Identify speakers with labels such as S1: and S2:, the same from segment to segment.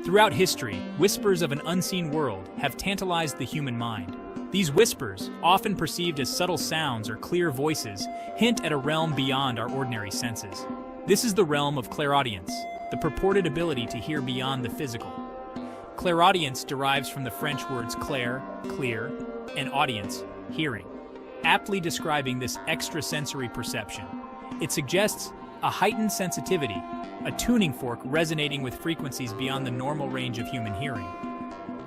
S1: Throughout history, whispers of an unseen world have tantalized the human mind. These whispers, often perceived as subtle sounds or clear voices, hint at a realm beyond our ordinary senses. This is the realm of clairaudience, the purported ability to hear beyond the physical. Clairaudience derives from the French words clair, clear, and audience, hearing, aptly describing this extrasensory perception. It suggests a heightened sensitivity, a tuning fork resonating with frequencies beyond the normal range of human hearing.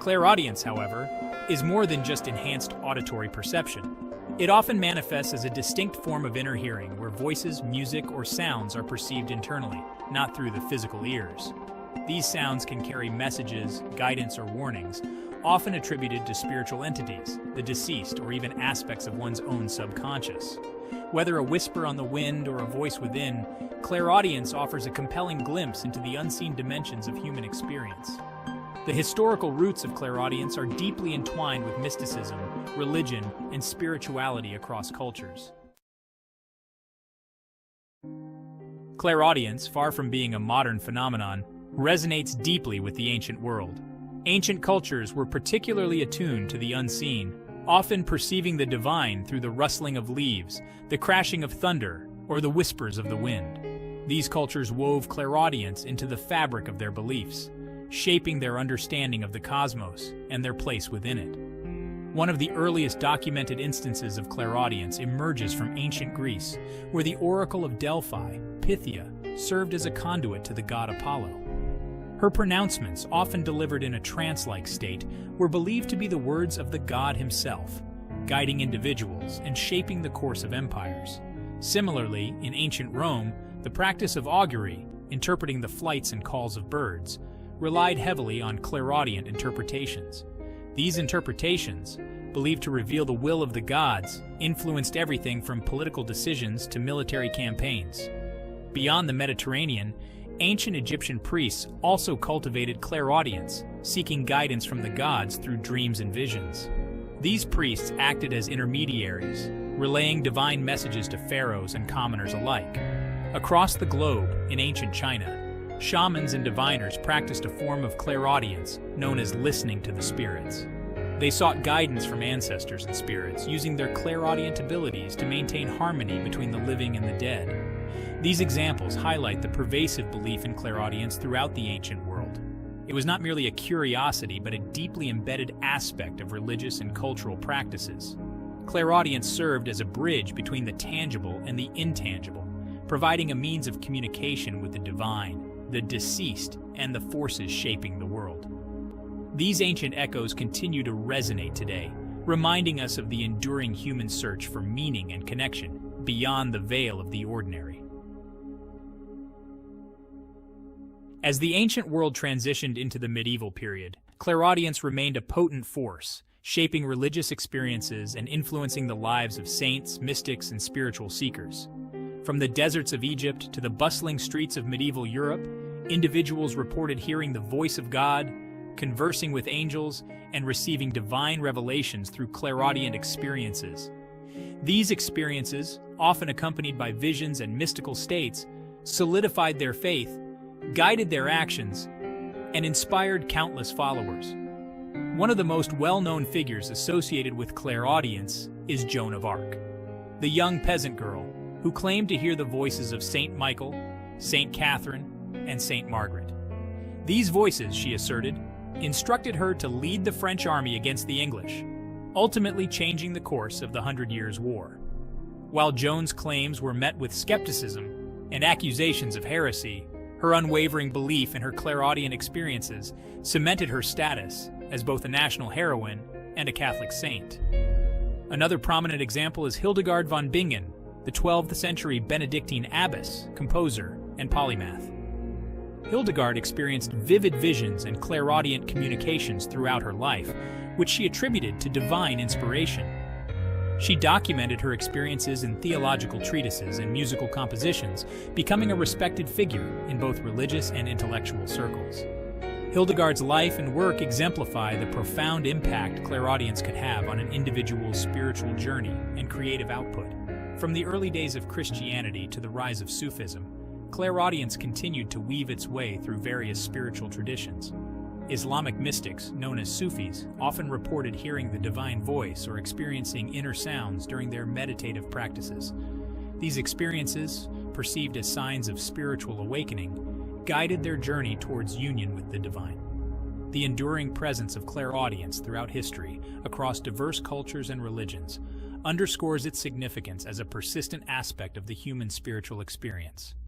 S1: Clairaudience, however, is more than just enhanced auditory perception. It often manifests as a distinct form of inner hearing where voices, music, or sounds are perceived internally, not through the physical ears. These sounds can carry messages, guidance, or warnings, often attributed to spiritual entities, the deceased, or even aspects of one's own subconscious. Whether a whisper on the wind or a voice within, clairaudience offers a compelling glimpse into the unseen dimensions of human experience. The historical roots of clairaudience are deeply entwined with mysticism, religion, and spirituality across cultures. Clairaudience, far from being a modern phenomenon, resonates deeply with the ancient world. Ancient cultures were particularly attuned to the unseen, often perceiving the divine through the rustling of leaves, the crashing of thunder, or the whispers of the wind. These cultures wove clairaudience into the fabric of their beliefs, shaping their understanding of the cosmos and their place within it. One of the earliest documented instances of clairaudience emerges from ancient Greece, where the oracle of Delphi, Pythia, served as a conduit to the god Apollo. Her pronouncements, often delivered in a trance-like state, were believed to be the words of the god himself, guiding individuals and shaping the course of empires. Similarly, in ancient Rome, the practice of augury, interpreting the flights and calls of birds, relied heavily on clairaudient interpretations. These interpretations, believed to reveal the will of the gods, influenced everything from political decisions to military campaigns. Beyond the Mediterranean, ancient Egyptian priests also cultivated clairaudience, seeking guidance from the gods through dreams and visions. These priests acted as intermediaries, relaying divine messages to pharaohs and commoners alike. Across the globe, in ancient China, shamans and diviners practiced a form of clairaudience known as listening to the spirits. They sought guidance from ancestors and spirits, using their clairaudient abilities to maintain harmony between the living and the dead. These examples highlight the pervasive belief in clairaudience throughout the ancient world. It was not merely a curiosity, but a deeply embedded aspect of religious and cultural practices. Clairaudience served as a bridge between the tangible and the intangible, providing a means of communication with the divine, the deceased, and the forces shaping the world. These ancient echoes continue to resonate today, reminding us of the enduring human search for meaning and connection beyond the veil of the ordinary. As the ancient world transitioned into the medieval period, clairaudience remained a potent force, shaping religious experiences and influencing the lives of saints, mystics, and spiritual seekers. From the deserts of Egypt to the bustling streets of medieval Europe, individuals reported hearing the voice of God, conversing with angels, and receiving divine revelations through clairaudient experiences. These experiences, often accompanied by visions and mystical states, solidified their faith, guided their actions, and inspired countless followers. One of the most well-known figures associated with clairaudience is Joan of Arc, the young peasant girl who claimed to hear the voices of Saint Michael, Saint Catherine, and Saint Margaret. These voices, she asserted, instructed her to lead the French army against the English, ultimately changing the course of the 100 Years' War. While Joan's claims were met with skepticism and accusations of heresy, her unwavering belief in her clairaudient experiences cemented her status as both a national heroine and a Catholic saint. Another prominent example is Hildegard von Bingen, the 12th century Benedictine abbess, composer, and polymath. Hildegard experienced vivid visions and clairaudient communications throughout her life, which she attributed to divine inspiration. She documented her experiences in theological treatises and musical compositions, becoming a respected figure in both religious and intellectual circles. Hildegard's life and work exemplify the profound impact clairaudience could have on an individual's spiritual journey and creative output. From the early days of Christianity to the rise of Sufism, clairaudience continued to weave its way through various spiritual traditions. Islamic mystics, known as Sufis, often reported hearing the divine voice or experiencing inner sounds during their meditative practices. These experiences, perceived as signs of spiritual awakening, guided their journey towards union with the divine. The enduring presence of clairaudience throughout history, across diverse cultures and religions, underscores its significance as a persistent aspect of the human spiritual experience.